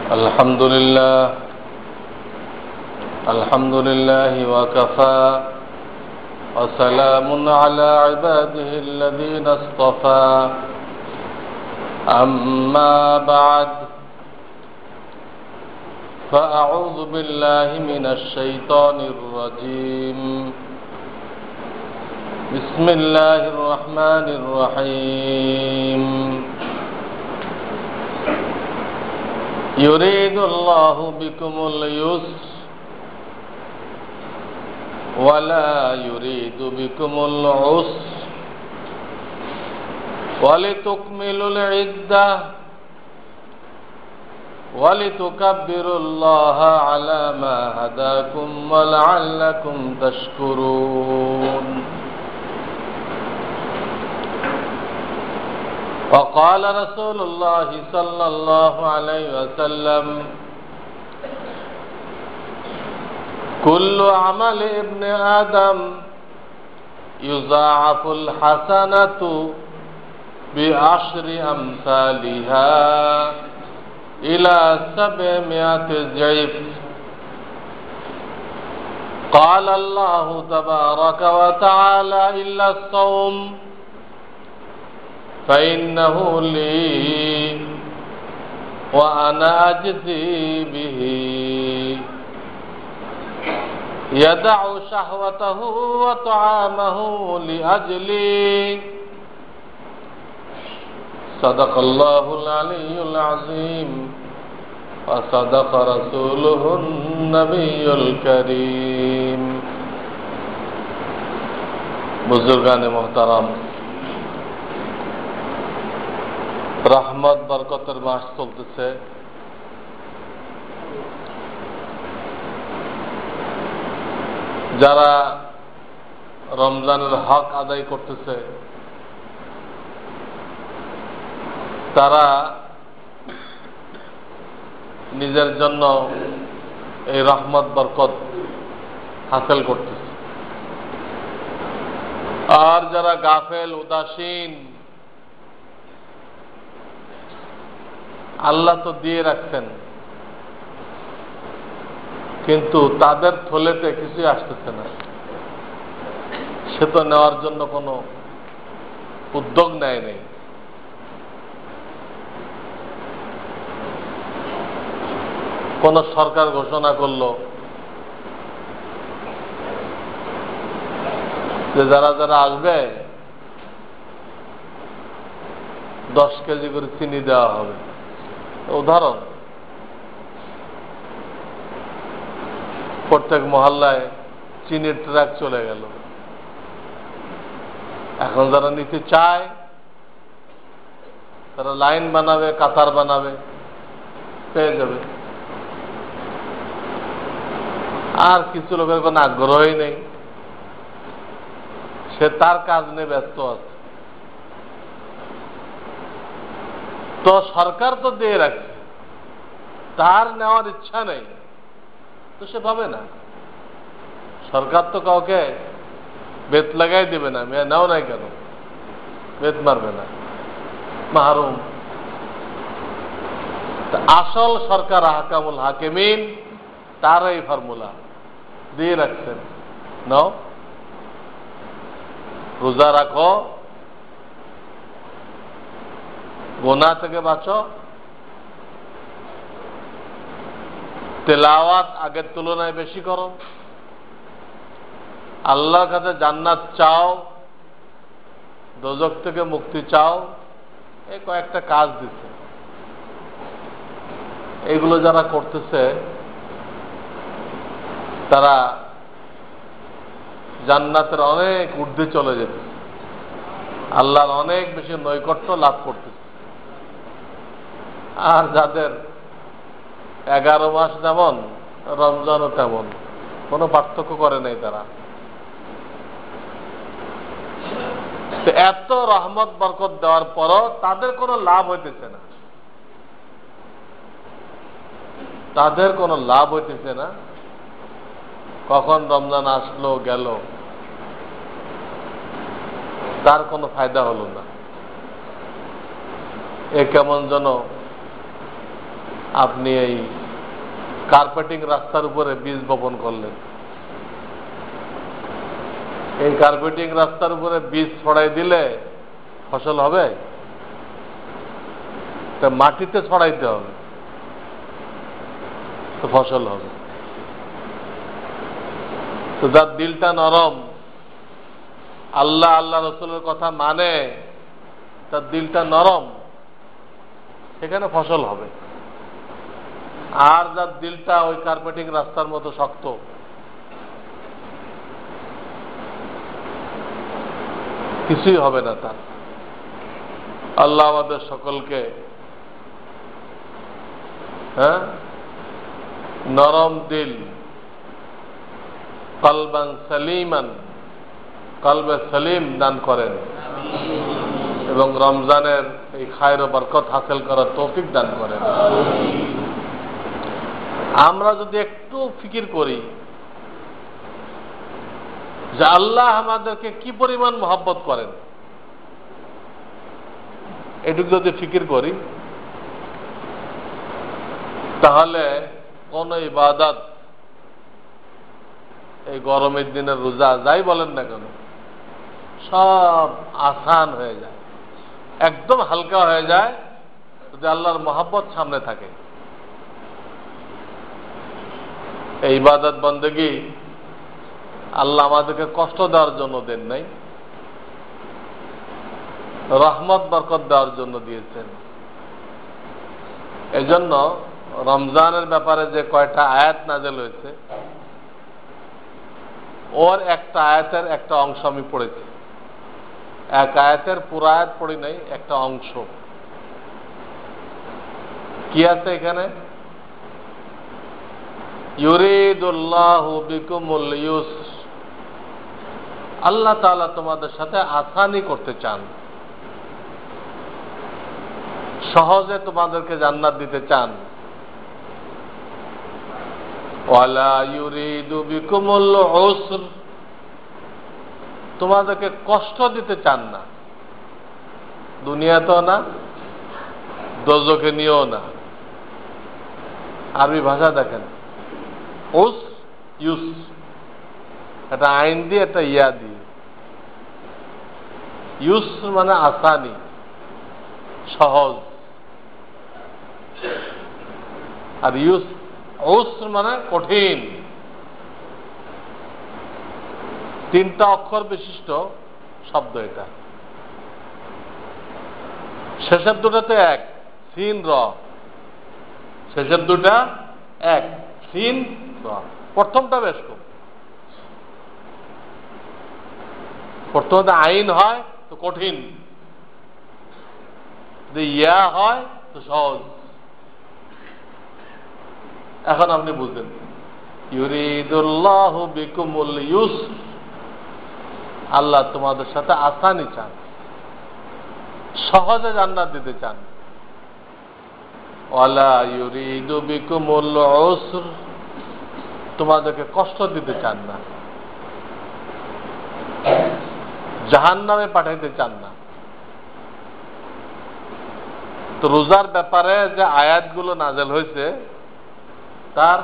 الحمد لله وكفى وسلام على عباده الذين اصطفى أما بعد فأعوذ بالله من الشيطان الرجيم بسم الله الرحمن الرحيم يريد الله بكم اليسر ولا يريد بكم العسر ولتكملوا العدة ولتكبروا الله على ما هداكم ولعلكم تشكرون. وقال رسول الله صلى الله عليه وسلم كل عمل ابن آدم يضاعف الحسنة بعشر أمثالها إلى 700 ضعف. قال الله تبارك وتعالى إلا الصوم فإنه لي وأنا أجزي به يدع شهوته وطعامه لأجلي صدق الله العلي العظيم وصدق رسوله النبي الكريم. बुजुर्गान मोहतरम, রহমত বরকতের মাস চলতেছে। যারা রমজানের হক আদায় করতেছে তারা নিজের জন্য এই রহমত বরকত হাসিল করতেছে, আর যারা গাফেল উদাসীন, আল্লাহ তো দিয়ে রাখছেন কিন্তু তাদের থলেতে কিছুই আসতেছে না, সে তো নেওয়ার জন্য কোনো উদ্যোগ নেয় নেই। কোন সরকার ঘোষণা করলো যে যারা যারা আসবে 10 কেজি করে চিনি দেওয়া হবে। উদাহরণ, প্রত্যেক মহল্লায় চিনির ট্রাক চলে গেল। এখন যারা নিতে চায় তারা লাইন বানাবে, কাতার বানাবে, পেয়ে যাবে। আর কিছু লোকের কোনো আগ্রহই নেই, সে তার কাজ নিয়ে ব্যস্ত আছে। তো সরকার তো দিয়ে রাখছে, তার নেওয়ার ইচ্ছা নেই তো সে পাবে না। সরকার তো কাউকে বেত লাগাই দেবে না, মেয়ে নাও নাই কেন, বেত মারবে না, মাহরুম। আসল সরকার আহকামুল হাকিমিন, তার এই ফর্মুলা দিয়ে রাখছেন, নাও, রোজা রাখো, গুনাহ থেকে বাঁচো, তেলাওয়াত আগের তুলনায় বেশি করো, আল্লাহর কাছে জান্নাত চাও, দোজখ থেকে মুক্তি চাও। এই কয়েকটা কাজ দিচ্ছে। এগুলো যারা করতেছে তারা জান্নাতের অনেক ঊর্ধ্বে চলে যেতে, আল্লাহর অনেক বেশি নৈকট্য লাভ করতেছে। আর যাদের 11 মাস যেমন, রমজানও তেমন, কোনো পার্থক্য করে নাই তারা। এত রহমত বরকত দেওয়ার পরও তাদের কোনো লাভ হইতেছে না, তাদের কোনো লাভ হইতেছে না। কখন রমজান আসলো গেল, তার কোনো ফায়দা হলো না। এ কেমন যেন আপনি এই কার্পেটিং রাস্তার উপরে বীজ বপন করলেন, এই কার্পেটিং রাস্তার উপরে বীজ ছড়াই দিলে ফসল হবে? তা মাটিতে ছড়াইতে হবে, তো ফসল হবে। তো যার দিলটা নরম, আল্লাহ আল্লাহ রসুলের কথা মানে, তার দিলটা নরম, সেখানে ফসল হবে। আর যার দিলটা ওই কার্পেটিং রাস্তার মতো শক্ত, কিছুই হবে না তার। আল্লাহ আমাদের সকলকে নরম দিল, কলবান সালিমান, কলবে সলিম দান করেন এবং রমজানের এই খায়ের ও বরকত হাসিল করার তৌফিক দান করেন। আমরা যদি একটু ফিকির করি যে আল্লাহ আমাদেরকে কি পরিমাণ মহব্বত করেন, এটুকু যদি ফিকির করি, তাহলে কোন ইবাদত, এই গরমের দিনের রোজা যাই বলেন না কেন, সব আসান হয়ে যায়, একদম হালকা হয়ে যায় যদি আল্লাহর মহব্বত সামনে থাকে। এই ইবাদত বন্দেগী আল্লাহ আমাদেরকে কষ্ট দেওয়ার জন্য দেন নাই, রহমত বরকত দেওয়ার জন্য দিয়েছেন। এজন্য রমজানের ব্যাপারে যে কয়টা আয়াত নাযিল হয়েছে, ওর একটা আয়াতের একটা অংশ আমি পড়েছি। এক আয়াতের পুরো আয়াত পড়ি নাই, একটা অংশ। কি আছে এখানে? ইউরিদুল্লাহু বিকুমুল ইউসর, আল্লাহ তাআলা তোমাদের সাথে আসানি করতে চান, সহজে তোমাদেরকে জান্নাত দিতে চান। ওয়ালা ইউরিদু বিকুমুল উসর, তোমাদেরকে কষ্ট দিতে চান না, দুনিয়াতেও না, দোজখে নিয়েও না। আরবি ভাষা দেখেন, উস ইউস, একটা আইন দিয়ে একটা ইয়া দিয়ে। ইউস মানে আসানি, সহজ, আর উস মানে কঠিন। তিনটা অক্ষর বিশিষ্ট শব্দ এটা। শেষের দুটাতে এক, সিন র, শেষের দুটা এক, সিন র। প্রথমটা বেশ কম, প্রথমটা আইন হয় তো কঠিন, যদি ইয়া হয় তো সহজ। এখন আপনি বুঝলেন, ইউরিদুল্লাহু বিকুমুল ইউসর, আল্লাহ তোমাদের সাথে আসানি চান, সহজে জান্নাত দিতে চান। ওয়ালা ইউরিদু বিকুমুল উসর, তোমাদেরকে কষ্ট দিতে চান না, জাহান্নামে পাঠাইতে চান না। তো রোজার ব্যাপারে যে আয়াতগুলো নাযিল হয়েছে, তার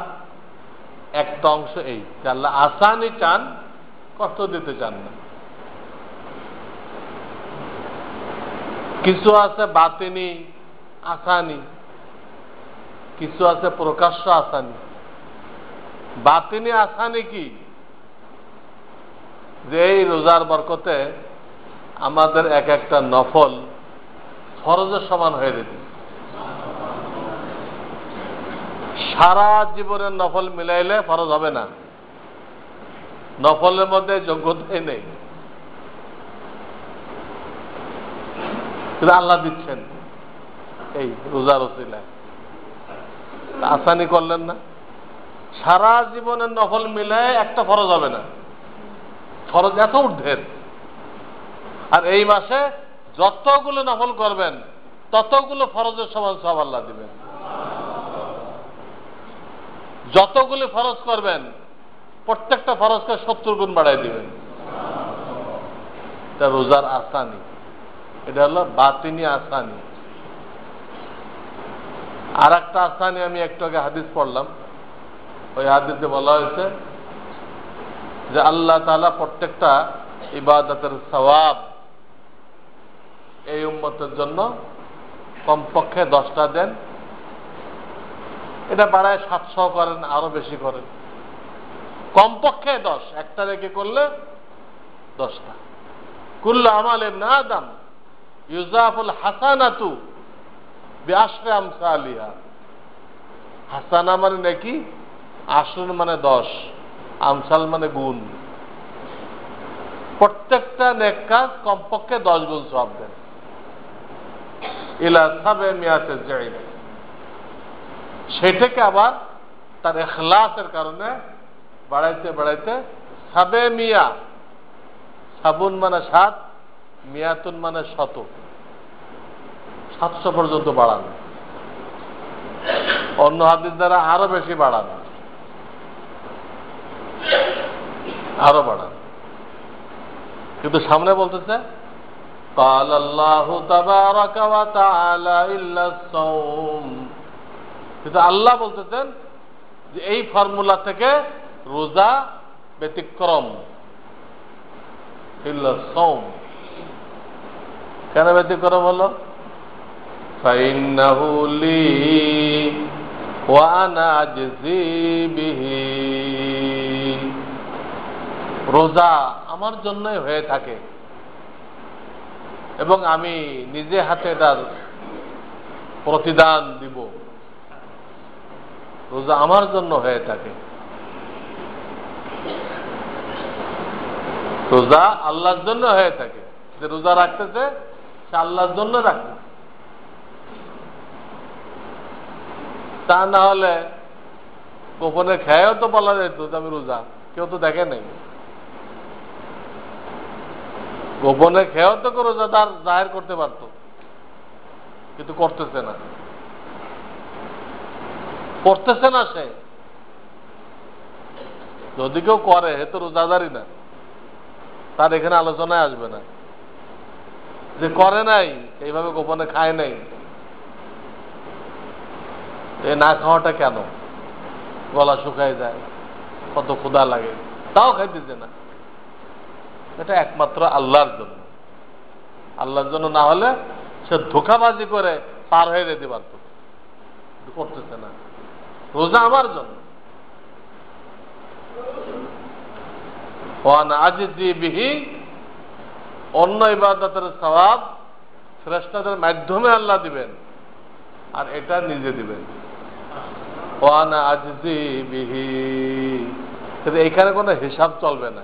একটা অংশ এই যে আল্লাহ আসানি চান, কষ্ট দিতে চান না। কিছু আছে বাতিনি আসানি, কিছু আছে প্রকাশ্য আসানি। বাতিনি আসানি কি? যে এই রোজার বরকতে আমাদের এক একটা নফল ফরজের সমান হয়ে যেতে, সারা জীবনের নফল মিলাইলে ফরজ হবে না, নফলের মধ্যে যোগ্যতাই নেই, কিন্তু আল্লাহ দিচ্ছেন এই রোজার ওসিলায়। আসানি করলেন না, সারা জীবনের নফল মিলায় একটা ফরজ হবে না, ফরজ এত ঊর্ধ্বের। আর এই মাসে যতগুলো নফল করবেন ততগুলো ফরজের সমান সব আল্লাহ দিবেন। যতগুলো ফরজ করবেন প্রত্যেকটা ফরজকে 70 গুণ বাড়াই দিবেন। এটা রোজার আসানি, এটা হলো বাতিনি আসানি। আর একটা স্থানে আমি একটু আগে হাদিস পড়লাম, ওই হাদিসে বলা হয়েছে যে আল্লাহ তাআলা প্রত্যেকটা ইবাদতের সওয়াব এই উম্মতের জন্য কমপক্ষে 10টা দেন। এটা বাড়ায় 700 করেন, আরো বেশি করেন, কমপক্ষে 10, একটা রেখে করলে 10টা। কুল্লু আমাল ইবনে আদম ইউজাফুল হাসানাতু বিআশরি আমসালিহা। হাসানা মানে নাকি, আশর মানে 10, আমসাল মানে গুণ। প্রত্যেকটা নেক কাজ কমপক্ষে 10 গুণ সওয়াব দেন। ইলা 700 জাইদ। সেটাকে আবার তার ইখলাসের কারণে বাড়াইতে বাড়াইতে 700, সাবুন মানে 7, মিয়াতুন মানে 100, 700 পর্যন্ত বাড়ানো। অন্য হাদিস দ্বারা আরো বেশি বাড়ানো, আরো বাড়ানো। কিন্তু সামনে বলতেছে قال الله تبارك وتعالى إلا الصوم। কিন্তু আল্লাহ বলতেছেন যে এই ফর্মুলা থেকে রোজা ব্যতিক্রম। ইল্লা সাওম, কেন ব্যতিক্রম হলো? ফাইন্নাহু লি ওয়া আনা আজজি বিহি। রোজা আমার জন্যই হয়ে থাকে এবং আমি নিজে হাতে তার প্রতিদান দিব। রোজা আমার জন্য হয়ে থাকে। রোজা আল্লাহর জন্য হয়ে থাকে। যে রোজা রাখতেছে সে আল্লাহর জন্য রাখতেছে। তা না হলে গোপনে খেয়েও তো বলা যেত যে আমি রোজা, কেউ তো দেখে নাই। গোপনে খেয়েও তো রোজাদার জাহির করতে পারত, কিন্তু করতেছে না, করতেছে না। সে যদি কেউ করে হে তো রোজাদারই না, তার এখানে আলোচনায় আসবে না। যে করে নাই, এইভাবে গোপনে খায় নাই, এই না খাওয়াটা কেন? গলা শুকায় যায়, কত ক্ষুধা লাগে, তাও খাইতেছে না। এটা একমাত্র আল্লাহর জন্য। আল্লাহর জন্য না হলে সে ধোঁকাবাজি করে পার হয়ে যেতে পারত, করতেছে না। রোজা আমার জন্য। আজজি বিহি, অন্য ইবাদতের সওয়াব ফেরেশতাদের মাধ্যমে আল্লাহ দিবেন, আর এটা নিজে দিবেন। ওয়ানা আজজি বিহি, এখানে কোনো হিসাব চলবে না।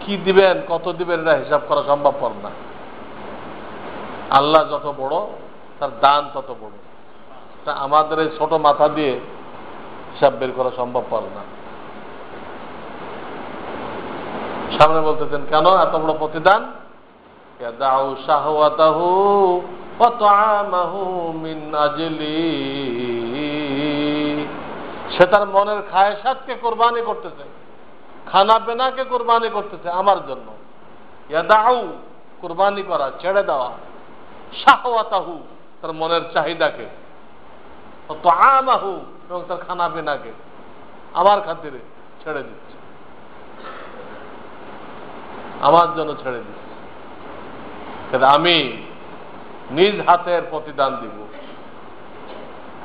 কি দিবেন, কত দিবেন, এটা হিসাব করা সম্ভবপর না। আল্লাহ যত বড়, তার দান তত বড়। তা আমাদের এই ছোট মাথা দিয়ে হিসাব বের করা সম্ভবপর না। সামনে বলতেছেন কেন এত বড় প্রতিদান? ইয়াদাউ শাহওয়াতাহু ওয়া তুআমাহু মিন আজলি। সে তার মনের খায়সাতকে কোরবানি করতেছে, খানা পেনাকে কোরবানি করতেছে আমার জন্য। ইয়াদাউ, কোরবানি করা, ছেড়ে দেওয়া। শাহওয়াতাহু, তার মনের চাহিদাকে। ওয়া তুআমাহু, এবং তার খানা পেনাকে আমার খাতিরে ছেড়ে দিচ্ছে, আমার জন্য ছেড়ে দিচ্ছে। আমি নিজ হাতের প্রতিদান দিব।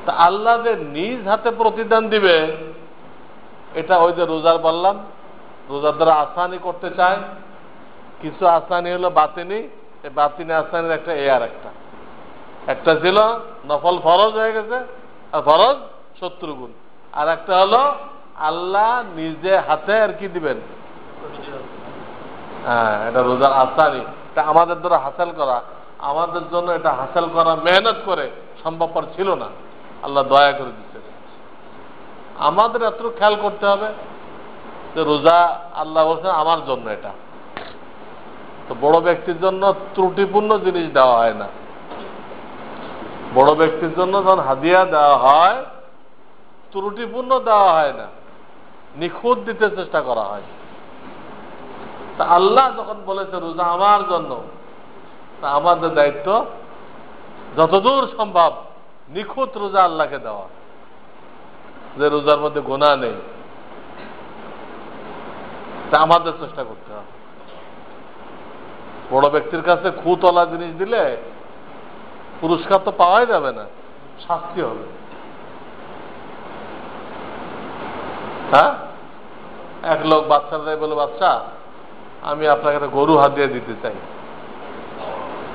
তা আল্লাহ যে নিজ হাতে প্রতিদান দিবে, এটা ওই যে রোজার বললাম, রোজার দ্বারা আসানি করতে চায়। কিছু আসানি হলো বাতিনি, এই বাতিনি আসানির একটা আর একটা ছিল নফল ফরজ হয়ে গেছে, আর ফরজ 70 গুণ। আর একটা হলো আল্লাহ নিজে হাতে আর কি দিবেন। হ্যাঁ, এটা রোজার আসানি। এটা আমাদের দ্বারা হাসিল করা, আমাদের জন্য এটা হাসিল করা মেহনত করে সম্ভবপর ছিল না। আল্লাহ দয়া করে দিচ্ছে। আমাদের এত খেয়াল করতে হবে যে রোজা আল্লাহ বলছেন আমার জন্য। এটা তো বড় ব্যক্তির জন্য ত্রুটিপূর্ণ জিনিস দেওয়া হয় না। বড় ব্যক্তির জন্য যখন হাদিয়া দেওয়া হয়, ত্রুটিপূর্ণ দেওয়া হয় না, নিখুঁত দিতে চেষ্টা করা হয়। তা আল্লাহ যখন বলেছে রোজা আমার জন্য, তা আমাদের দায়িত্ব যতদূর সম্ভব নিখুঁত রোজা আল্লাহকে দেওয়া, যে রোজার মধ্যে গুনাহ নেই, তা আমাদের চেষ্টা করতে হবে। বড় ব্যক্তির কাছে খুঁতলা জিনিস দিলে পুরস্কার তো পাওয়াই যাবে না, শাস্তি হবে। হ্যাঁ, এক লোক বাচ্চারাই বলে, বাচ্চা আমি আপনাকে একটা গরু হাদিয়া দিতে চাই,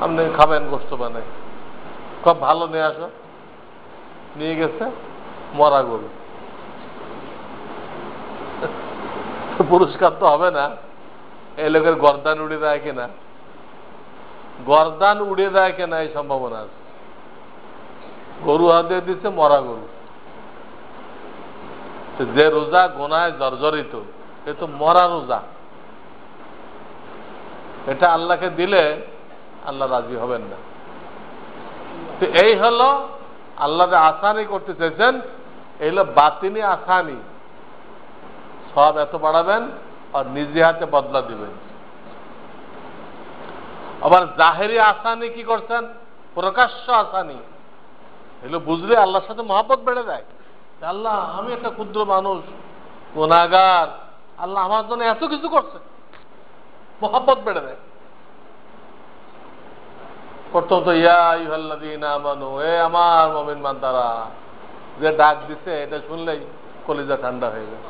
আপনি খাবেন গোস্ত বানাই। খুব ভালো, নিয়ে আসো। নিয়ে গেছে মরা গরু। পুরস্কার তো হবে না, এই লোকের গর্দান উড়ে দেয় কিনা, গর্দান উড়ে দেয় কিনা এই সম্ভাবনা আছে। গরু হাদিয়া দিচ্ছে, মরা গরু। যে রোজা গোনায় জর্জরিত, এ তো মরা রোজা। এটা আল্লাহকে দিলে আল্লাহ রাজি হবেন না। তো এই হলো আল্লাহ যে আসানি করতে চেয়েছেন, এই হলো বাতিনি আসানি। সব এত বাড়াবেন আর নিজে হাতে বদলা দিবেন। আবার জাহেরি আসানি কি করছেন? প্রকাশ্য আসানি। এগুলো বুঝলে আল্লাহর সাথে মহব্বত বেড়ে যায়। আল্লাহ, আমি একটা ক্ষুদ্র মানুষ, গুনাহগার, আল্লাহ আমার জন্য এত কিছু করছে, মহব্বত বেড়ে যায়। প্রথম তো ইয়া আইয়ুহাল্লাযীনা আমানু, এ আমার মুমিন বান্দারা, যে ডাক দিছে এটা শুনলেই কলিজা ঠান্ডা হয়ে যায়।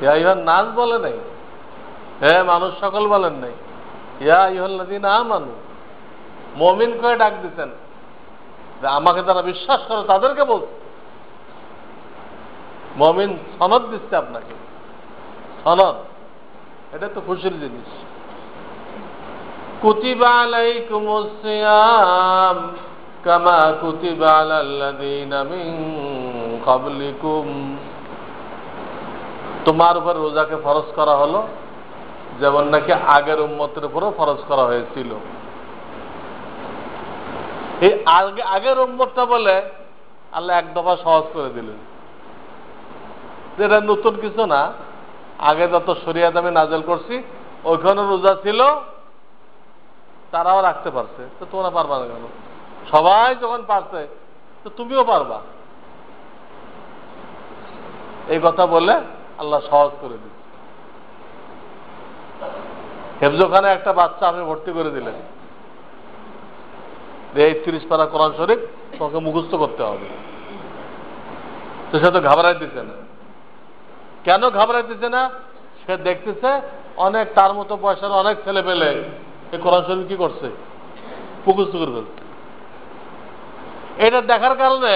ইয়া আইয়ুহান নাস বলে নাই, হে মানুষ সকল বলেন নাই, ইয়া আইয়ুহাল্লাযীনা আমানু, মুমিন করে ডাক দিচ্ছেন, যে আমাকে যারা বিশ্বাস করে তাদেরকে বলছে। মুমিন সনদ দিচ্ছে আপনাকে, সনদ। এটা তো খুশির জিনিস। কুতিবা আলাইকুমুস সিয়াম কামা কুতিবা আলাল্লাযীনা মিন ক্বাবলিকুম, তোমার উপর রোজাকে ফরজ করা হলো যেমন নাকি আগের উম্মতের উপরও ফরজ করা হয়েছিল। এই আগের উম্মতটা বলে আল্লাহ এক দফা সহজ করে দিলেন, যেটা নতুন কিছু না। আগে যত শরিয়াত আমি নাজেল করছি ওইখানে রোজা ছিল, তারাও রাখতে পারছে, তো তোমরা পারবা না কেন? সবাই যখন পারছে তো তুমিও পারবা। এই কথা বলে আল্লাহ সহজ করে দিচ্ছে। হেফজোখানে একটা বাচ্চা আপনি ভর্তি করে দিলেন, এই 30 পারা কোরআন শরীফ তোমাকে মুখস্থ করতে হবে, তো সে তো ঘাবড়াই দিচ্ছে না। কেন ঘাবড়াই দিচ্ছে না? সে দেখতেছে অনেক তার মতো বয়সের অনেক ছেলে পেলে এই কোরআন শরীফ কি করছে, মুখস্থ করে ফেলছে। এটা দেখার কারণে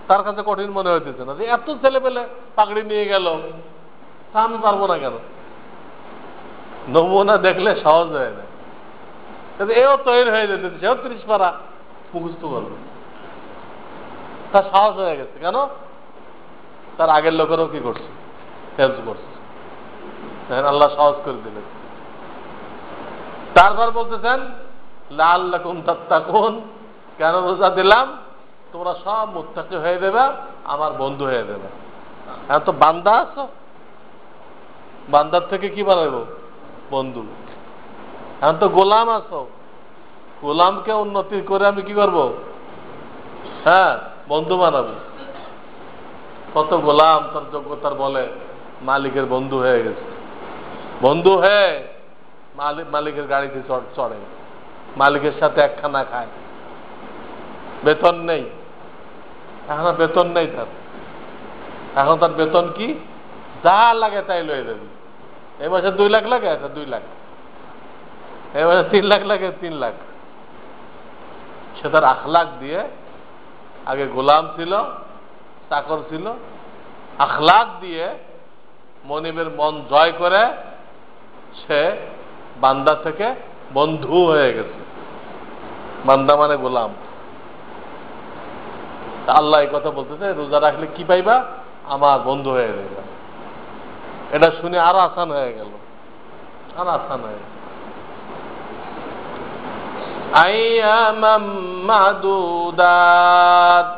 তার কাছে কঠিন মনে হইতেছে না, যে এত ছেলে পেলে পাগড়ি নিয়ে গেল, তা আমি পারবো না কেন? নমুনা দেখলে সহজ হয়ে যায়। এও তৈরি হয়ে যেতে, সেও 30 পারা মুখস্থ করবে, তার সাহস হয়ে গেছে। কেন? তার আগের লোকেরও কি করছে, হেল্প করছে। আল্লাহ সহজ করে দিলেন। তারপর বলতেছেন লাআল্লাকুম তাত্তাকুন, কেন রোজা দিলাম? তোমরা সব মুত্তাকি হয়ে দেবে, আমার বন্ধু হয়ে দেবে। এখন তো বান্দা আছো, বান্দার থেকে কি বানাবো? বন্ধু। এখন তো গোলাম আছো, গোলামকে উন্নতি করে আমি কি করব? হ্যাঁ, বন্ধু বানাবো। কত গোলাম তার যোগ্যতার বলে মালিকের বন্ধু হয়ে গেছে। বন্ধু হয়ে মালিকের গাড়িতে চড়ে, মালিকের সাথে একখানা খায়, বেতন নেই। এখন বেতন নেই তার, এখন তার বেতন কি? যা লাগে তাই লয়ে যাবে। এই মাসে 2 লাখ লাগে, 2 লাখ। এই মাসে 3 লাখ লাগে, 3 লাখ। সে তার আখলাক দিয়ে, আগে গোলাম ছিল, চাকর ছিল, আখলাক দিয়ে মনিবের মন জয় করে সে বান্দা থেকে বন্ধু হয়ে গেছে। বান্দা মানে গোলাম। আল্লাহ এই কথা বলতেছে, রোজা রাখলে কি পাইবা? আমার বন্ধু হয়ে যাবে। এটা শুনে আরো আসান হয়ে গেল, আরো আসান হয়ে গেল। আইয়ামাম মাদুদাত,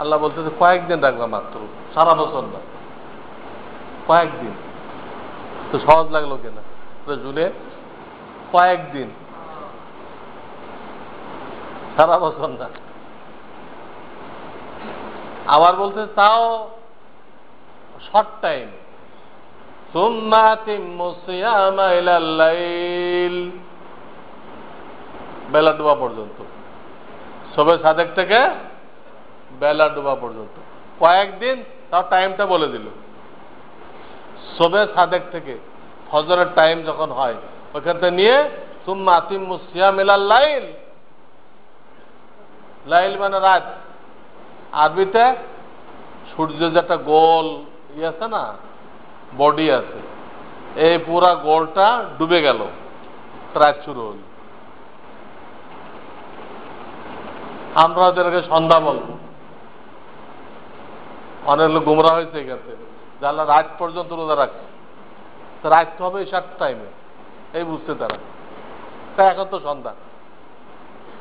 আল্লাহ বলতেছে কয়েকদিন রাখবা মাত্র, সারা বছর না, কয়েকদিন। তো সহজ লাগলো কিনা? জুড়ে কয়েকদিন, সারা বছর না। আবার বলতে তাও শর্ট টাইম, সুম্মা আতিম্মু সিয়ামা ইলাল লাইল, বেলা ডোবা পর্যন্ত, সবে সাদেক থেকে বেলা ডোবা পর্যন্ত কয়েকদিন। তাও টাইমটা বলে দিল, সবে সাদেক থেকে ফজরের টাইম যখন হয় ওইখান থেকে নিয়ে সুম্মা আতিম্মু সিয়াম ইলাল লাইল, লাইল মানে রাত। আরবিতে সূর্য যেটা গোল আছে না, বডি আছে, এই পুরা গোলটা ডুবে গেল, রাত শুরু হল। আমরা ওদেরকে সন্ধ্যা বলবো। অনেক লোক গুমরা হয়েছে এখানে, যারা রাত পর্যন্ত রোজা রাখছে, রাত তো হবে সাত টাইমে, এই বুঝতে তারা, তাই এখন তো সন্ধ্যা,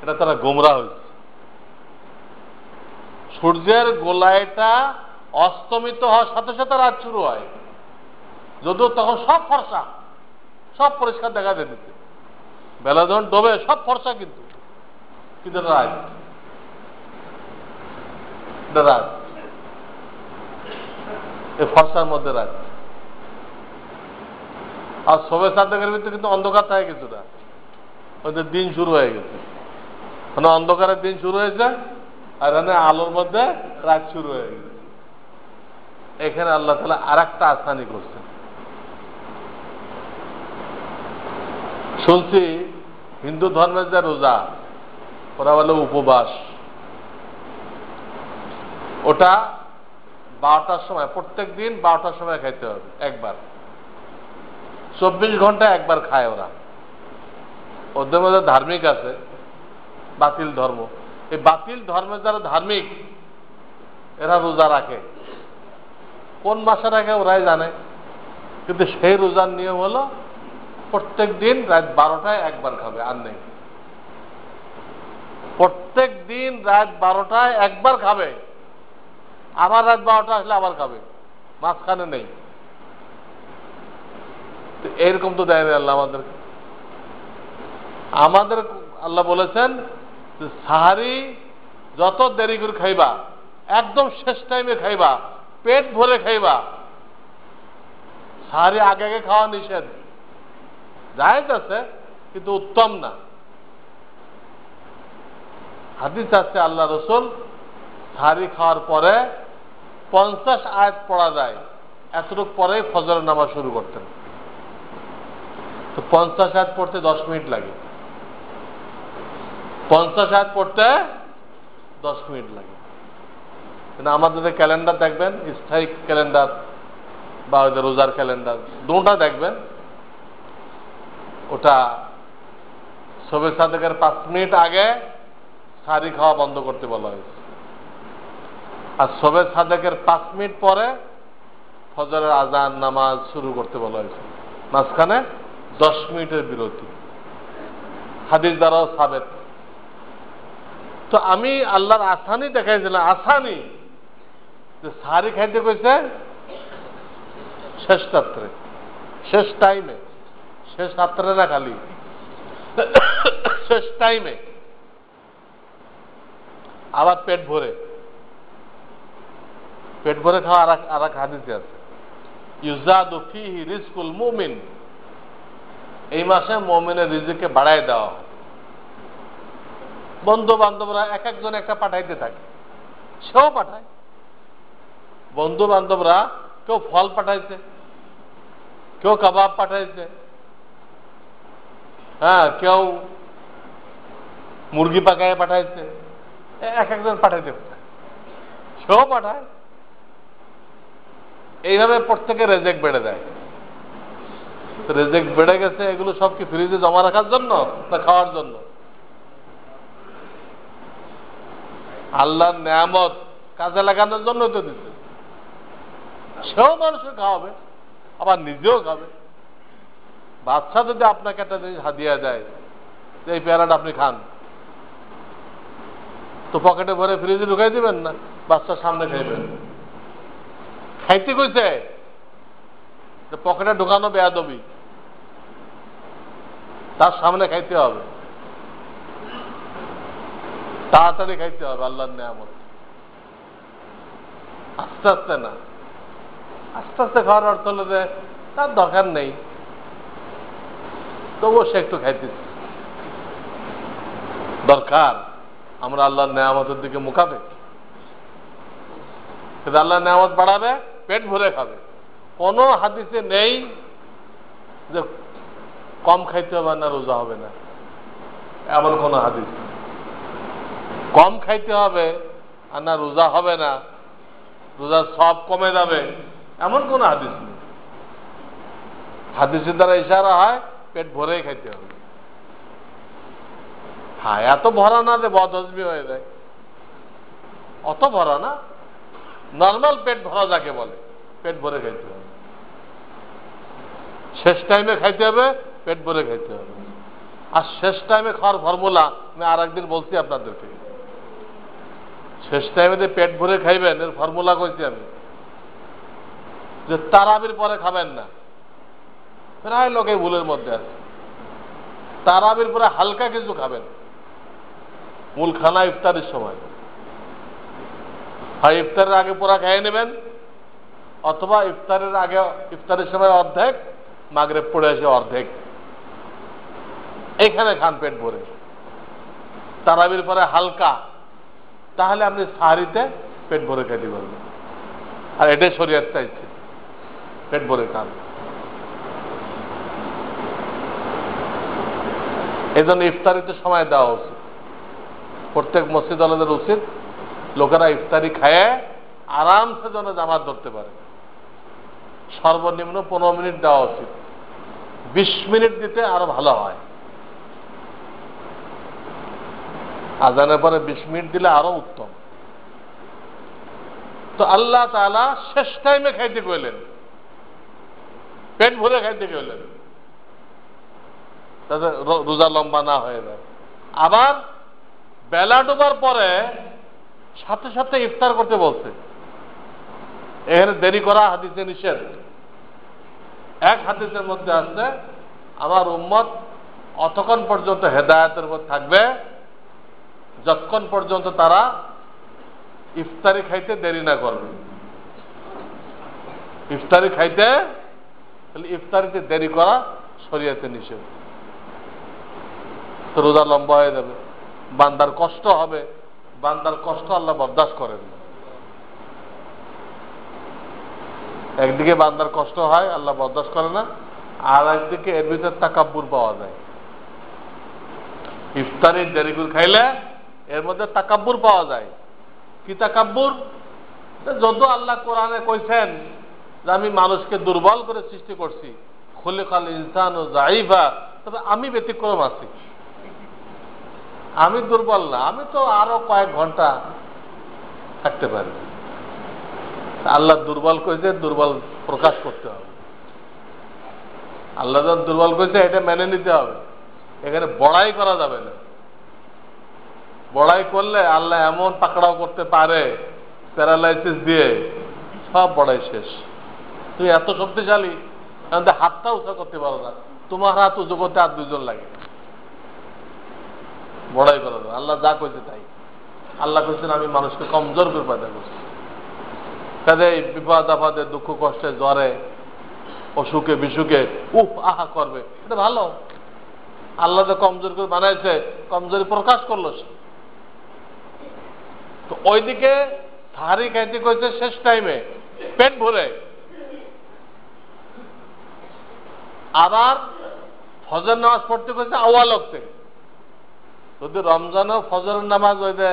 এটা তারা গুমরা হয়েছে। সূর্যের গোলাইটা অস্তমিত হওয়ার সাথে সাথে রাত শুরু হয়, যদিও তখন সব ফর্সা, সব পরিষ্কার দেখা যেতেছে, বেলা যখন ডোবে সব ফর্সা, কিন্তু কিন্তু রাত, রাত এই ফর্সার মধ্যে রাত। আর সবে সাদেকের ভিতরে কিন্তু অন্ধকার থাকে কিছুটা, ওদের দিন শুরু হয়ে গেছে, মানে অন্ধকারের দিন শুরু হয়েছে, আর এখানে আলোর মধ্যে রাত শুরু হয়ে গেছে। এখানে আল্লাহ তাআলা আর একটা আসানি করছেন। শুনছি হিন্দু ধর্মের যে রোজা, ওরা বলে উপবাস, ওটা 12টার সময়, প্রত্যেক দিন 12টার সময় খাইতে হবে একবার, 24 ঘন্টা একবার খায় ওরা। ওদের মধ্যে ধার্মিক আছে, বাতিল ধর্ম, এই বাতিল ধর্মের যারা ধার্মিক এরা রোজা রাখে, কোন মাসে রাখে ওরাই জানে, কিন্তু সেই রোজার নিয়ম হলো প্রত্যেক দিন রাত 12টায় একবার খাবে, আর নেই। প্রত্যেক দিন রাত 12টায় একবার খাবে, আবার রাত 12টা আসলে আবার খাবে, মাঝখানে নেই। এরকম তো দেয় না আল্লাহ আমাদেরকে। আমাদের আল্লাহ বলেছেন সাহারি যত দেরি করে খাইবা, একদম শেষ টাইমে খাইবা, পেট ভরে খাইবা। সাহারি আগে আগে খাওয়া নিষেধ, জায়েজ আছে কিন্তু উত্তম না। হাদিস আছে আল্লাহ রসুল সাহারি খাওয়ার পরে 50 আয়াত পড়া যায়, এতটুকু পরেই ফজরের নামাজ শুরু করতেন। তো 50 আয়াত পড়তে 10 মিনিট লাগে, 50 আয়াত পড়তে 10 মিনিট লাগে। কিন্তু আমাদের যে ক্যালেন্ডার দেখবেন, স্থায়ী ক্যালেন্ডার বা ওই রোজার ক্যালেন্ডার, দুটা দেখবেন, ওটা সবে সাদেকের 5 মিনিট আগে সাহারি খাওয়া বন্ধ করতে বলা হয়েছে, আর সবে সাদেকের 5 মিনিট পরে ফজরের আজান নামাজ শুরু করতে বলা হয়েছে, মাঝখানে 10 মিনিটের বিরতি, হাদিস দ্বারাও সাবেত। তো আমি আল্লাহর আসানি দেখাইছিলাম, আসানি যে সাহারি খাইতে কইছে শেষ রাত্রে, শেষ টাইমে, শেষ রাত্রে না খালি শেষ টাইমে, আবার পেট ভরে, পেট ভরে খাওয়া আর এক হাদিসে আছে, ইউজাদু ফিহি রিজকুল মুমিন, এই মাসে মুমিনের রিজিককে বাড়ায় দেওয়া হয়। বন্ধু বান্ধবরা এক একজন একটা পাঠাইতে থাকে, সেও পাঠায়। বন্ধু বান্ধবরা কেউ ফল পাঠাইছে, কেউ কাবাব পাঠাইছে, হ্যাঁ, কেউ মুরগি পাকায় পাঠাইছে, এক একজন পাঠাইতে পাঠায়, সেও পাঠায়। এইভাবে প্রত্যেকে রেজেক বেড়ে দেয়। রেজেক বেড়ে গেছে, এগুলো সব কি ফ্রিজে জমা রাখার জন্য না খাওয়ার জন্য? আল্লাহর নেয়ামত কাজে লাগানোর জন্য তো দিচ্ছে। সেও মানুষকে খাওয়াবে, আবার নিজেও খাবে। বাচ্চা যদি আপনাকে একটা জিনিস হাদিয়া দেয়, যে এই পেয়ারাটা আপনি খান, তো পকেটে ভরে ফ্রিজে ঢুকাই দিবেন না, বাচ্চার সামনে খাইবেন। খাইতে কইছে, পকেটে ঢুকানো বেয়াদবি, তার সামনে খাইতে হবে। তাড়াতাড়ি খাইতে হবে আল্লাহর নেয়ামত, আস্তে আস্তে না। আস্তে আস্তে খাওয়ার অর্থ হলো যে তার দরকার নেই, তবুও সে একটু খাইতেছে। দরকার আমরা আল্লাহর নেয়ামতের দিকে মুখাবে, কিন্তু আল্লাহর নেয়ামত বাড়াবে, পেট ভরে খাবে। কোন হাদিসে নেই যে কম খাইতে হবে না রোজা হবে না, এমন কোন হাদিস। কম খাইতে হবে আর না রোজা হবে না, রোজার সব কমে যাবে, এমন কোন হাদিস নেই। হাদিসের দ্বারা ইশারা হয় পেট ভরেই খাইতে হবে। হ্যাঁ, এত ভরা না যে বদহজমি হয়ে যায়, অত ভরা না, নর্মাল পেট ভরা যাকে বলে, পেট ভরে খাইতে হবে। শেষ টাইমে খাইতে হবে, পেট ভরে খাইতে হবে। আর শেষ টাইমে খাওয়ার ফর্মুলা আমি আর একদিন বলছি আপনাদেরকে। শেষ টাইমে যে পেট ভরে খাইবেন এর ফর্মুলা কইছি আমি, যে তারাবির পরে খাবেন না। প্রায় লোকে ভুলের মধ্যে আছে। তারাবির পরে হালকা কিছু খাবেন, মূল খানা ইফতারের সময়। হয় ইফতারের আগে পুরা খেয়ে নেবেন, অথবা ইফতারের আগে, ইফতারের সময় অর্ধেক, মাগরিব পড়ে এসে অর্ধেক, এখানে খান পেট ভরে। তারাবির পরে হালকা, তাহলে আপনি সাহারিতে পেট ভরে খেতে পারবেন। আর এটাই শরীয়ত চাইছে, পেট ভরে খান। এই জন্য ইফতারিতে সময় দেওয়া উচিত। প্রত্যেক মসজিদ আলাদের উচিত লোকেরা ইফতারি খায় আরামসে যেন জামাত ধরতে পারে। সর্বনিম্ন 15 মিনিট দেওয়া উচিত, 20 মিনিট দিতে আরো ভালো হয়। আজানের পরে 20 মিনিট দিলে আরো উত্তম। তো আল্লাহ তাআলা শেষ টাইমে খাইতে কইলেন, পেট ভরে খাইতে কইলেন, তাতে রোজা লম্বা না হয়ে যায়। আবার বেলা ডোবার পরে সাথে সাথে ইফতার করতে বলছে। এখানে দেরি করা হাদিসে নিষেধ। এক হাদিসের মধ্যে আছে, আমার উম্মত অতক্ষণ পর্যন্ত হেদায়েতের উপর থাকবে যতক্ষণ পর্যন্ত তারা ইফতারি খাইতে দেরি না করবে। ইফতারি খাইতে, ইফতারিতে দেরি করা শরীয়তে নিষেধ। তো রোজা লম্বা হয়ে যাবে, বান্দার কষ্ট হবে। বান্দার কষ্ট আল্লাহ বরদাস্ত করেন না। একদিকে বান্দার কষ্ট হয়, আল্লাহ বরদাস্ত করে না, আর একদিকে এর ভিতরে তাকাব্বুর পাওয়া যায়। ইফতারির দেরি করে খাইলে এর মধ্যে তাকাব্বুর পাওয়া যায়। কি তাকাব্বুর? যত আল্লাহ কোরআনে কইছেন যে আমি মানুষকে দুর্বল করে সৃষ্টি করছি, খুলিকাল ইনসানু যায়ীফা, তবে আমি ব্যতিক্রম আছি। আমি দুর্বল না, আমি তো আরো কয়েক ঘন্টা থাকতে পারি। আল্লাহ দুর্বল কইছে, দুর্বল প্রকাশ করতে হবে। আল্লাহ যখন দুর্বল কইছে এটা মেনে নিতে হবে। এখানে বড়াই করা যাবে না। বড়াই করলে আল্লাহ এমন পাকড়াও করতে পারে প্যারালাইসিস দিয়ে, সব বড়াই শেষ। তুমি এত শক্তিশালী, হাতটা উঁচা করতে পারো না, তোমার হাত উঁচু করতে আর 2 জন লাগে। বড়াই করা যাবে। আল্লাহ যা কইছে তাই। আল্লাহ কইছেন আমি মানুষকে কমজোর করে পয়দা করছি, কাজে বিপদ আপদে, দুঃখ কষ্টে, জ্বরে, অসুখে বিসুখে আহা করবে, এটা ভালো। আল্লাহ তো কমজোর করে বানাইছে, কমজোরি প্রকাশ করলো সে। তো ওইদিকে সাহারি খাইতে কইছে শেষ টাইমে পেট ভরে। আবার ফজর নামাজ পড়তে কইছে আওয়াল ওয়াক্তে। যদি রমজানও ফজরের নামাজ ওই যে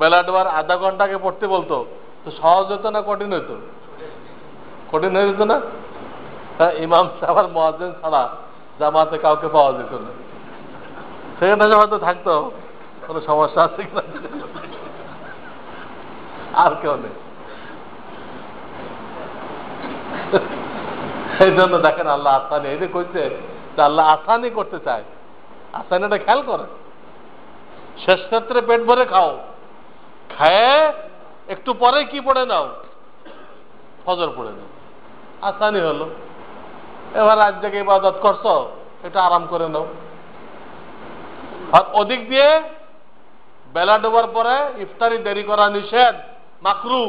বেলা ডোবার আধা ঘন্টাকে পড়তে বলতো, তো সহজ হতো না কঠিন হইতো? কঠিন হয়ে যেত না? হ্যাঁ, ইমাম সাহেব মুয়াজ্জিন ছাড়া জামাতে কাউকে পাওয়া যেত না। সেখানে হয়তো থাকতো, কোনো সমস্যা আছে কিনা, আর কেউ নেই। সেই জন্য দেখেন আল্লাহ আসানি, এই যে কইছে যে আল্লাহ আসানি করতে চায়, আসানিটা খেয়াল করে। শেষ ক্ষেত্রে পেট ভরে খাও, খায় একটু পরে কি পড়ে নাও, ফজর পড়ে নাও, আসানি হলো। এবার রাত জেগে ইবাদত করছো, এটা আরাম করে নাও। আর ওদিক দিয়ে বেলা ডোবার পরে ইফতারি দেরি করা নিষেধ, মাকরু।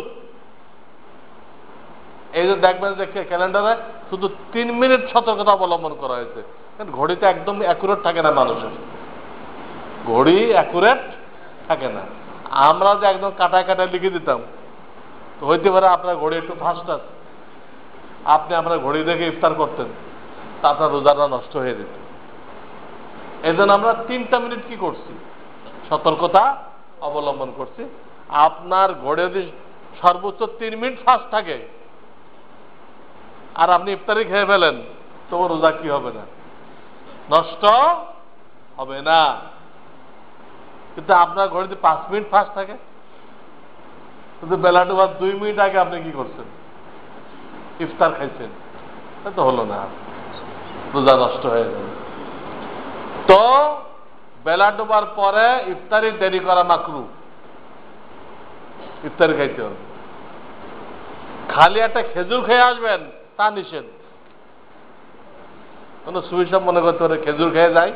এই যে দেখবেন যে ক্যালেন্ডারে শুধু 3 মিনিট সতর্কতা অবলম্বন করা হয়েছে। ঘড়িতে একদম অ্যাকুরেট থাকে না, মানুষের ঘড়ি অ্যাকুরেট থাকে না। আমরা যে একদম কাটায় কাটায় লিখে দিতাম, তো হইতে পারে আপনার ঘড়ি একটু ফাস্ট আছে, আপনি আপনার ঘড়ি দেখে ইফতার করতেন, তা আপনার রোজাটা নষ্ট হয়ে যেত। এই জন্য আমরা 3টা মিনিট কি করছি, সতর্কতা অবলম্বন করছি। আপনার ঘড়ি যদি সর্বোচ্চ 3 মিনিট ফাস্ট থাকে আর আপনি ইফতারি খেয়ে ফেলেন, তো রোজা কি হবে না, নষ্ট হবে না। কিন্তু আপনার ঘড়িতে 5 মিনিট ফাস্ট থাকে, কিন্তু বেলা ডোবার 2 মিনিট আগে আপনি কি করছেন, ইফতার খাইছেন, তা তো হলো না, রোজা নষ্ট হয়ে যাবে। তো বেলা ডোবার পরে ইফতারি দেরি করা মাকরু, ইফতারি খাইতে হবে। খালি একটা খেজুর খেয়ে আসবেন তা নিষেধ। কোন সুইসাব মনে করতে পারে খেজুর খেয়ে যাই,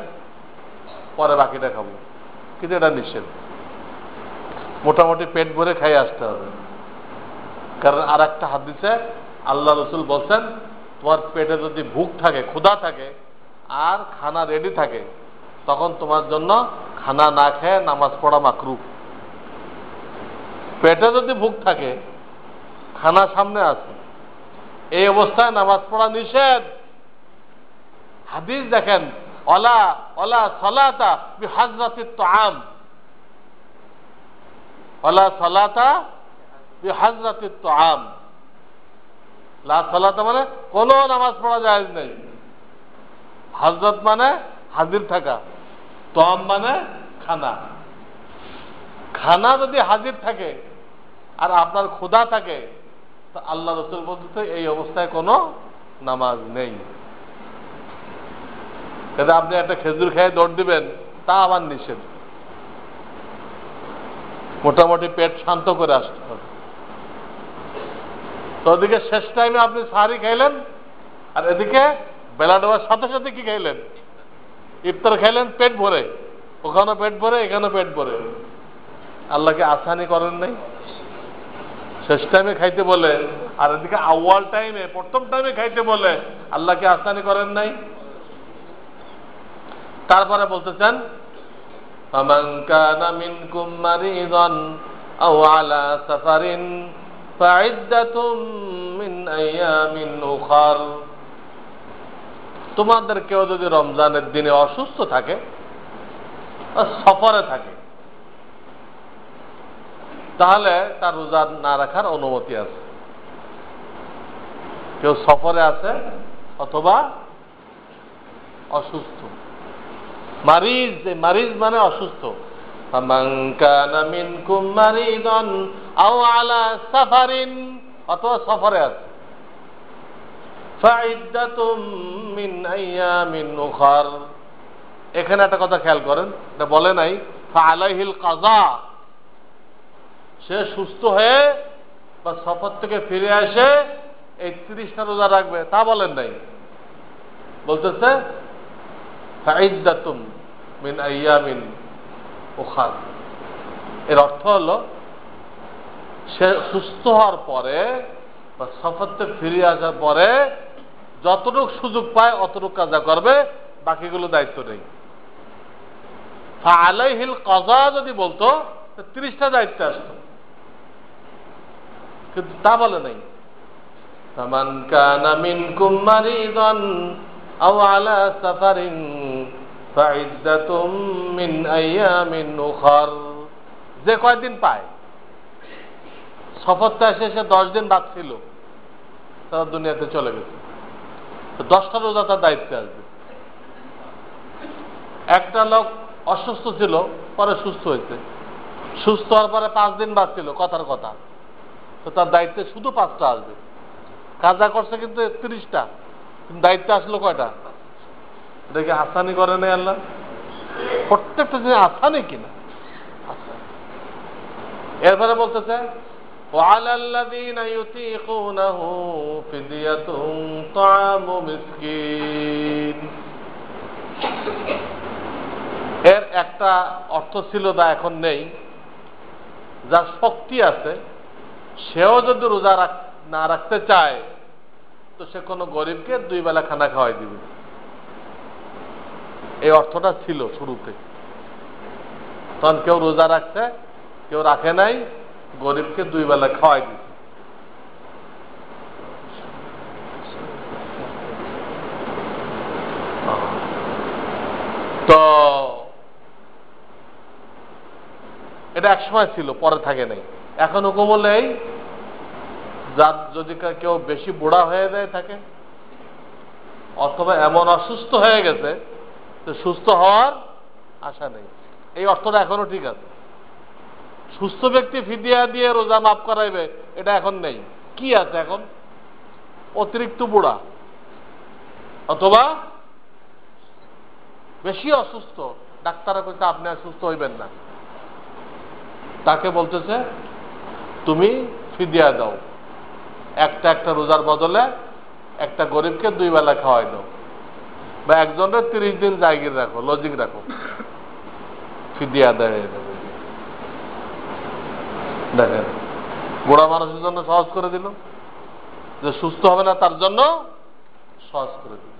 পরে বাকিটা খাবো, কিন্তু এটা নিষেধ। মোটামুটি পেট ভরে খাই আসতে হবে। কারণ আর একটা হাদিসে আল্লাহ রসুল বলছেন, তোমার পেটে যদি ভুখ থাকে, ক্ষুধা থাকে, আর খানা রেডি থাকে, তখন তোমার জন্য খানা না খেয়ে নামাজ পড়া মাকরু। পেটে যদি ভুখ থাকে, খানা সামনে আছে, এই অবস্থায় নামাজ পড়া নিষেধ। হাদিস দেখেন, ওয়ালা ওয়ালা সালাতা বিহাজরাতিত তাআম, ওয়ালা সালাতা বিহাজরাতিত তাআম। লা সালাতা মানে কোন নামাজ পড়া জায়েজ নেই। হযরত মানে হাজির থাকা, তাআম মানে খানা। খানা যদি হাজির থাকে আর আপনার ক্ষুধা থাকে, তো আল্লাহ রাসূল বলতেছে এই অবস্থায় কোনো নামাজ নেই। যদি আপনি একটা খেজুর খেয়ে দৌড় দিবেন, তা আবার নিষেধ। মোটামুটি পেট শান্ত করে আসতে হবে। তো ওদিকে শেষ টাইমে আপনি সাহারি খাইলেন, আর এদিকে বেলা ডোবার সাথে সাথে কি খাইলেন, ইফতার খাইলেন পেট ভরে, ওখানেও পেট ভরে, এখানেও পেট ভরে। আল্লাহকে আসানি করেন নাই? শেষ টাইমে খাইতে বলে, আর এদিকে আউয়াল টাইমে, প্রথম টাইমে খাইতে বলে, আল্লাহকে আসানি করেন নাই? তারপরে বলতেছেন, ফামান কানা মিনকুম মারিদান আও আলা সাফারিন ফাইদ্দাতুম মিন আইয়ামিন উখার। তোমাদের কেউ যদি রমজানের দিনে অসুস্থ থাকে, সফরে থাকে, তাহলে তার রোজা না রাখার অনুমতি আছে। কেউ সফরে আছে অথবা অসুস্থ, মারিজ, মারিজ মানে অসুস্থ। ফামান কানা মিনকুম মারিদান আও আলা সাফারিন, অথবা সফরে আছে, ফাইদ্দাতুম মিন আইয়ামিন উখার। এখানে একটা কথা খেয়াল করেন, এটা বলে নাই ফাআলাইহিল কাযা, সে সুস্থ হয়ে বা সফর থেকে ফিরে আসে এই 30টা রোজা রাখবে, তা বলেন নাই। বলতেছে ফাইদ্দাতুম মিন আইয়ামিন উখার। এর অর্থ হলো সে সুস্থ হওয়ার পরে বা সফর থেকে ফিরে আসার পরে যতটুকু সুযোগ পায় অতটুকু কাজা করবে, বাকিগুলো দায়িত্ব নেই। ফাআলাইহিল কাযা যদি বলতো 30টা দায়িত্ব আসতো, কিন্তু তা বলে নাই। ফামান কানা মিনকুম মারিদান আও আলা সাফারিন ফাইদ্দাতুম মিন আইয়ামিন উখার। যে কয়দিন পায়, সফরটা এসে 10 দিন বাদ ছিল, তারা দুনিয়াতে চলে গেছে, 10টা রোজা তার দায়িত্বে আসবে। একটা লোক অসুস্থ ছিল, পরে সুস্থ হয়েছে, সুস্থ হওয়ার পরে 5 দিন বাদ ছিল, কথার কথা, তো তার দায়িত্বে শুধু 5টা আসবে। কাজা করছে কিন্তু 30টা, কিন্তু দায়িত্ব আসলো কয়টা? দেখে আসানি করে নাই আল্লাহ? প্রত্যেকটা জিনিস আসানি কিনা? এরপরে বলতেছে وعلى الذين يطيقونه فدية طعام مسكين। এর একটা অর্থ ছিল তা এখন নেই, যার শক্তি আছে সেও যদি রোজা না রাখতে চায় তো সে কোনো গরিবকে 2 বেলা খানা খাওয়াই দিবে। এই অর্থটা ছিল শুরুতে। তখন কেউ রোজা রাখছে, কেউ রাখে নাই, গরিবকে 2 বেলা খাওয়াই দিবে। তো এটা এক সময় ছিল, পরে থাকে নাই। এখন হুকুম হলেই যার যদি কেউ বেশি বুড়া হয়ে যায় থাকে অথবা এমন অসুস্থ হয়ে গেছে তো সুস্থ হওয়ার আশা নেই, এই অর্থটা এখনো ঠিক আছে। সুস্থ ব্যক্তি ফিদিয়া দিয়ে রোজা মাফ করাইবে এটা এখন নেই। কি আছে এখন? অতিরিক্ত বুড়া অথবা বেশি অসুস্থ, ডাক্তাররা কইছে আপনি আর সুস্থ হইবেন না, তাকে বলতেছে তুমি ফিদিয়া দাও, একটা রোজার বদলে একটা গরিবকে 2 বেলা খাওয়াই দাও, বা একজনের 30 দিন জায়গির রাখো, লজিক রাখো, ফিদিয়া দেয়। দেখেন বুড়া মানুষের জন্য সহজ করে দিল, যে সুস্থ হবে না তার জন্য সহজ করে দিল।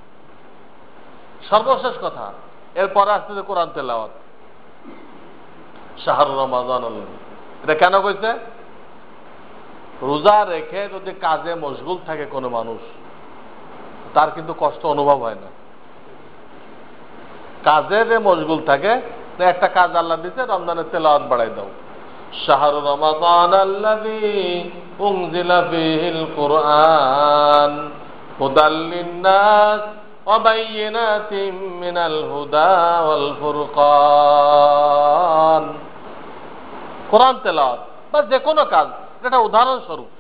সর্বশেষ কথা, এরপরে আসছে কোরআন তেলাওয়াত। শাহরুর রমাদান, এটা কেন কইছে? রোজা রেখে যদি কাজে মশগুল থাকে কোনো মানুষ, তার কিন্তু কষ্ট অনুভব হয় না। কাজে যে মশগুল থাকে, একটা কাজ আল্লাহ দিচ্ছে, রমজানের তেলাওয়াত বাড়াই দাও। শাহরু রমাদান আল্লাযী উনজিলা ফীহিল কুরআন হুদাল লিন-নাস ওয়া বায়্যিনাতিম মিনাল হুদা ওয়াল ফুরকান। কোরআন তেলাওয়াত বা যে কোনো কাজ, এটা উদাহরণস্বরূপ।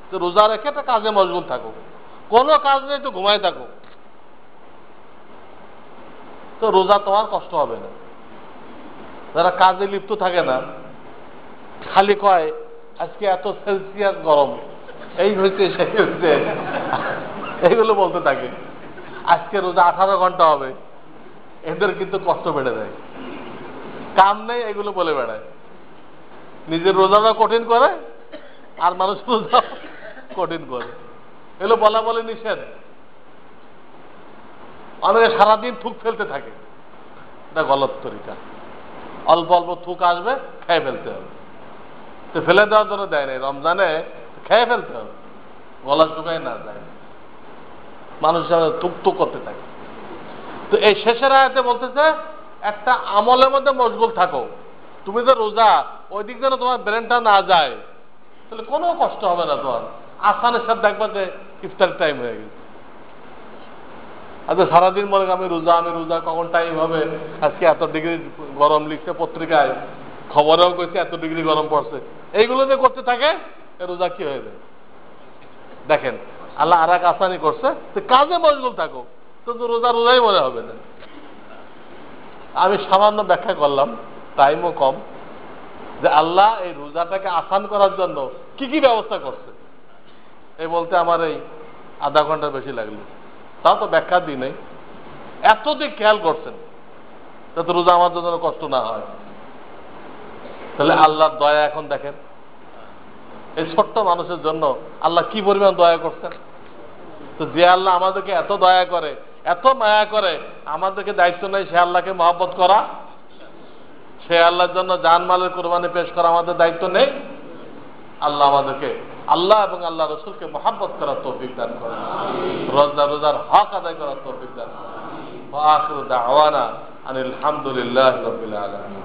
তো রোজা রেখে একটা কাজে মশগুল থাকো, কোনো কাজ নেই তো ঘুমায় থাকো, তো রোজা তোমার কষ্ট হবে না। যারা কাজে লিপ্ত থাকে না, খালি কয় আজকে এত সেলসিয়াস গরম, এই হয়েছে সেই হয়েছে, এইগুলো বলতে থাকে, আজকে রোজা 18 ঘন্টা হবে, এদের কিন্তু কষ্ট বেড়ে যায়। কাম নেই এগুলো বলে বেড়ায়, নিজের রোজাটা কঠিন করে আর মানুষ রোজা কঠিন করে, এগুলো বলা বলে নিষেধ। অনেকে সারাদিন থুক ফেলতে থাকে, এটা গলত তরিকা। অল্প অল্প থুক আসবে, খেয়ে ফেলতে হবে। তো ফেলে দেওয়ার জন্য দেয় নাই, রমজানে খেয়ে ফেলতে হবে, গলা শুকায় না যায়, মানুষ থুক থুক করতে থাকে। তো এই শেষের আয়াতে বলতেছে একটা আমলের মধ্যে মশগুল থাকো, তুমি যে রোজা ওই দিক যেন তোমার ব্রেনটা না যায়, তাহলে কোনো কষ্ট হবে না তোমার। আসানের সাথে দেখবা যে ইফতার টাইম হয়ে গেছে। আচ্ছা সারাদিন মনে আমি রোজা, কখন টাইম হবে, আজকে এত ডিগ্রি গরম লিখছে পত্রিকায়, খবরেও কইছে এত ডিগ্রি গরম পড়ছে, এইগুলো যে করতে থাকে রোজা কি হয়ে যায়। দেখেন আল্লাহ আর এক আসানি করছে, কাজে মশগুল থাকো, তো রোজাই মনে হবে না। আমি সামান্য ব্যাখ্যা করলাম, টাইমও কম, যে আল্লাহ এই রোজাটাকে আসান করার জন্য কি কি ব্যবস্থা করছে, এই বলতে আমার এই আধা ঘন্টার বেশি লাগলো, তাও তো ব্যাখ্যা দিই নাই। এত দিক খেয়াল করছেন যাতে রোজা আমার জন্য কষ্ট না হয়। তাহলে আল্লাহর দয়া এখন দেখেন, এই ছোট্ট মানুষের জন্য আল্লাহ কি পরিমাণ দয়া করছেন। তো যে আল্লাহ আমাদেরকে এত দয়া করে, এত মায়া করে, আমাদেরকে দায়িত্ব নেই সে আল্লাহকে মহব্বত করা, সে আল্লাহর জন্য জানমালের কোরবানি পেশ করা আমাদের দায়িত্ব নেই। আল্লাহ আমাদেরকে আল্লাহ এবং আল্লাহ রসুলকে মহব্বত করার তৌফিক দান করেন, রোজার হক আদায় করার তৌফিক দান করেন। ওয়া আখিরু দাওয়ানা আনিল হামদুলিল্লাহি রাব্বিল আলামিন।